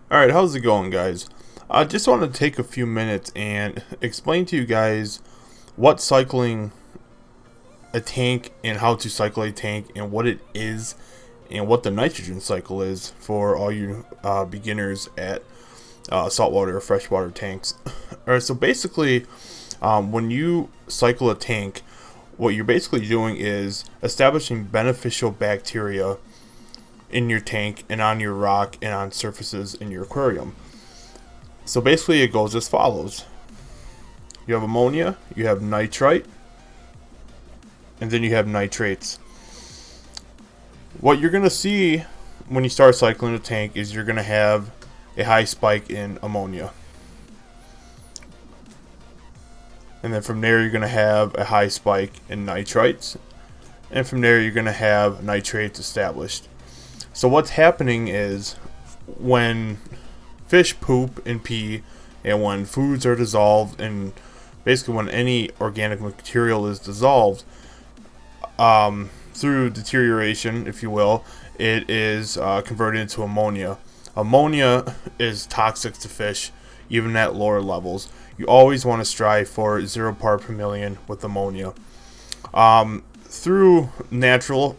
Alright, how's it going, guys? I just want to take a few minutes and explain to you guys what cycling a tank and how to cycle a tank and what it is and what the nitrogen cycle is for all you beginners at saltwater or freshwater tanks. Alright, so basically, when you cycle a tank, what you're basically doing is establishing beneficial bacteria in your tank and on your rock and on surfaces in your aquarium. So basically it goes as follows. You have ammonia, you have nitrite, and then you have nitrates. What you're going to see when you start cycling a tank is you're going to have a high spike in ammonia. And then from there you're going to have a high spike in nitrites. And from there you're going to have nitrates established. So what's happening is when fish poop and pee, and when foods are dissolved, and basically when any organic material is dissolved through deterioration, if you will, it is converted into ammonia. Ammonia is toxic to fish, even at lower levels. You always want to strive for 0 part per million with ammonia. Through natural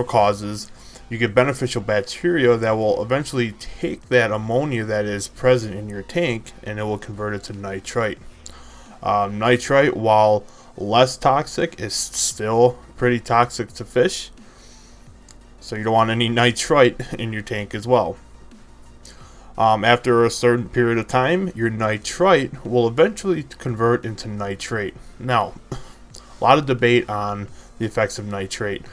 causes, you get beneficial bacteria that will eventually take that ammonia that is present in your tank and it will convert it to nitrite. Nitrite, while less toxic, is still pretty toxic to fish. So you don't want any nitrite in your tank as well. After a certain period of time, your nitrite will eventually convert into nitrate. Now, a lot of debate on the effects of nitrate.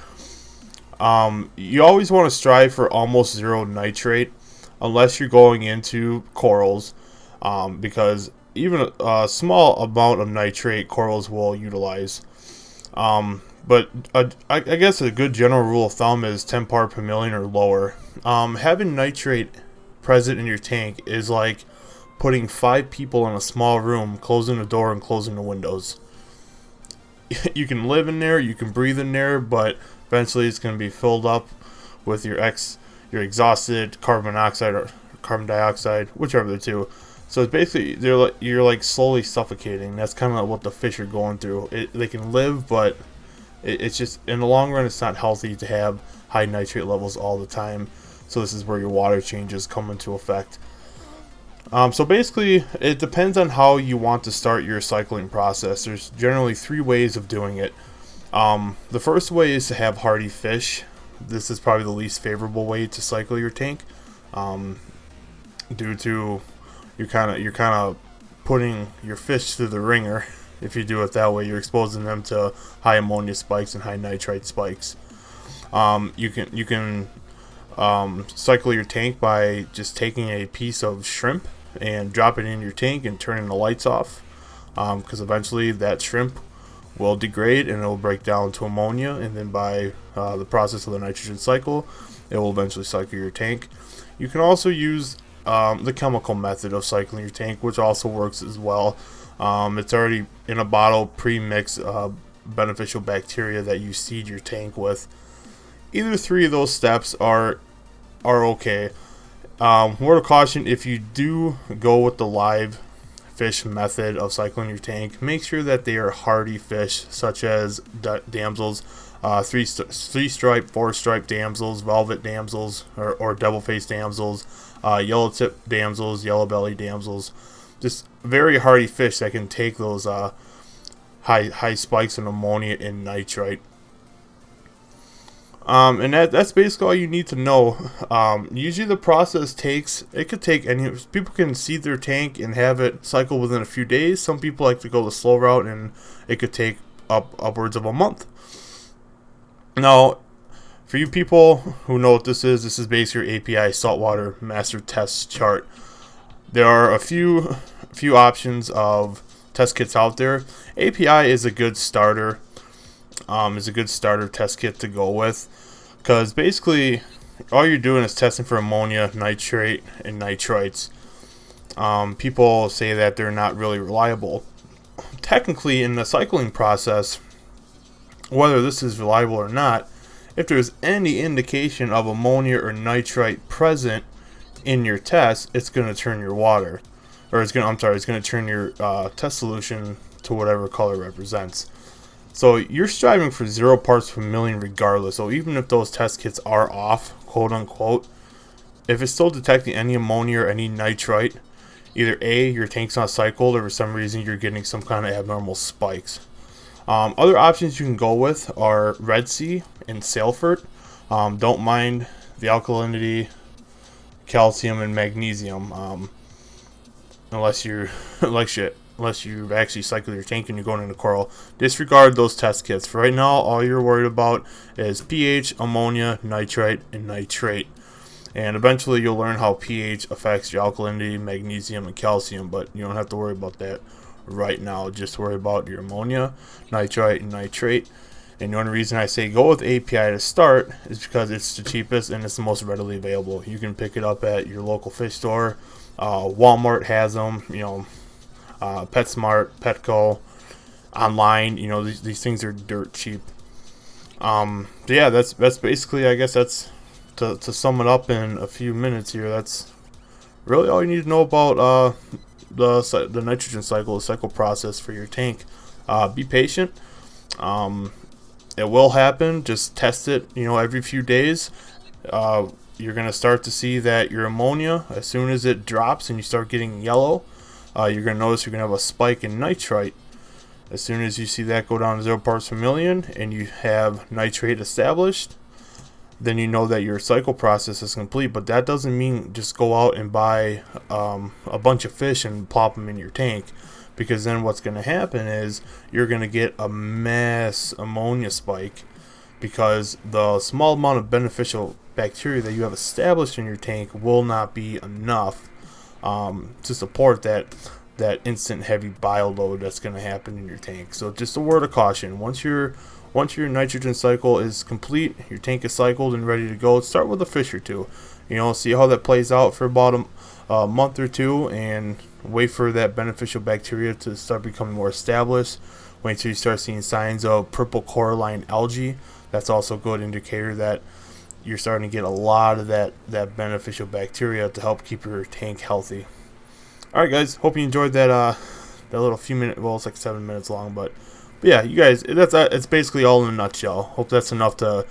You always want to strive for almost 0 nitrate unless you're going into corals, because even a small amount of nitrate corals will utilize. But I guess a good general rule of thumb is 10 part per million or lower. Having nitrate present in your tank is like putting 5 people in a small room, closing the door and closing the windows. You can live in there, you can breathe in there, but eventually it's going to be filled up with your exhausted carbon monoxide or carbon dioxide, whichever the two. So it's basically you're like slowly suffocating. That's kind of what the fish are going through. They can live, but it's just in the long run it's not healthy to have high nitrate levels all the time. So this is where your water changes come into effect. So basically, it depends on how you want to start your cycling process. There's generally 3 ways of doing it. The first way is to have hardy fish. This is probably the least favorable way to cycle your tank, due to you're kind of putting your fish through the ringer. If you do it that way, you're exposing them to high ammonia spikes and high nitrite spikes. You can cycle your tank by just taking a piece of shrimp and drop it in your tank and turning the lights off, because eventually that shrimp will degrade and it will break down to ammonia, and then by the process of the nitrogen cycle it will eventually cycle your tank. You can also use the chemical method of cycling your tank, which also works as well. It's already in a bottle pre-mixed beneficial bacteria that you seed your tank with. Either 3 of those steps are okay. Word of caution: if you do go with the live fish method of cycling your tank, make sure that they are hardy fish, such as damsels, 3-stripe, 4-stripe damsels, velvet damsels, or double-faced damsels, yellow-tip damsels, yellow-belly damsels. Just very hardy fish that can take those high spikes in ammonia and nitrite. And that's basically all you need to know. Usually the process could take people can seed their tank and have it cycle within a few days. Some people like to go the slow route, and it could take upwards of a month. Now, for you people who know what this is basically your API saltwater master test chart. There are a few options of test kits out there. API is a good starter. Is a good starter test kit to go with, because basically all you're doing is testing for ammonia, nitrate, and nitrites. People say that they're not really reliable. Technically, in the cycling process, whether this is reliable or not, if there's any indication of ammonia or nitrite present in your test, it's going to turn your water, or it's going to turn your test solution to whatever color represents. So you're striving for 0 parts per million regardless. So even if those test kits are off, quote unquote, if it's still detecting any ammonia or any nitrite, either A, your tank's not cycled, or for some reason you're getting some kind of abnormal spikes. Other options you can go with are Red Sea and Salford. Don't mind the alkalinity, calcium, and magnesium, unless you actually cycle your tank and you're going into coral. Disregard those test kits. For right now, all you're worried about is pH, ammonia, nitrite, and nitrate. And eventually you'll learn how pH affects your alkalinity, magnesium, and calcium, but you don't have to worry about that right now. Just worry about your ammonia, nitrite, and nitrate. And the only reason I say go with API to start is because it's the cheapest and it's the most readily available. You can pick it up at your local fish store. Walmart has them, PetSmart, Petco, online. These things are dirt cheap. So yeah, that's basically, I guess that's to sum it up in a few minutes here. That's really all you need to know about the nitrogen cycle, the cycle process for your tank. Be patient. It will happen. Just test it, every few days. You're going to start to see that your ammonia, as soon as it drops and you start getting yellow, you're going to notice you're going to have a spike in nitrite. As soon as you see that go down to 0 parts per million and you have nitrate established, then you know that your cycle process is complete. But that doesn't mean just go out and buy a bunch of fish and plop them in your tank, because then what's going to happen is you're going to get a mass ammonia spike, because the small amount of beneficial bacteria that you have established in your tank will not be enough to support that instant heavy bile load that's going to happen in your tank. So just a word of caution: once your nitrogen cycle is complete, your tank is cycled and ready to go, start with a fish or two. See how that plays out for about a month or two, and wait for that beneficial bacteria to start becoming more established. Wait until you start seeing signs of purple coralline algae. That's also a good indicator that you're starting to get a lot of that beneficial bacteria to help keep your tank healthy. Alright guys, hope you enjoyed that little few minutes. Well, it's like 7 minutes long, but yeah, you guys, it's basically all in a nutshell. Hope that's enough to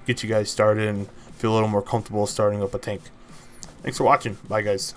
get you guys started and feel a little more comfortable starting up a tank. Thanks for watching. Bye guys.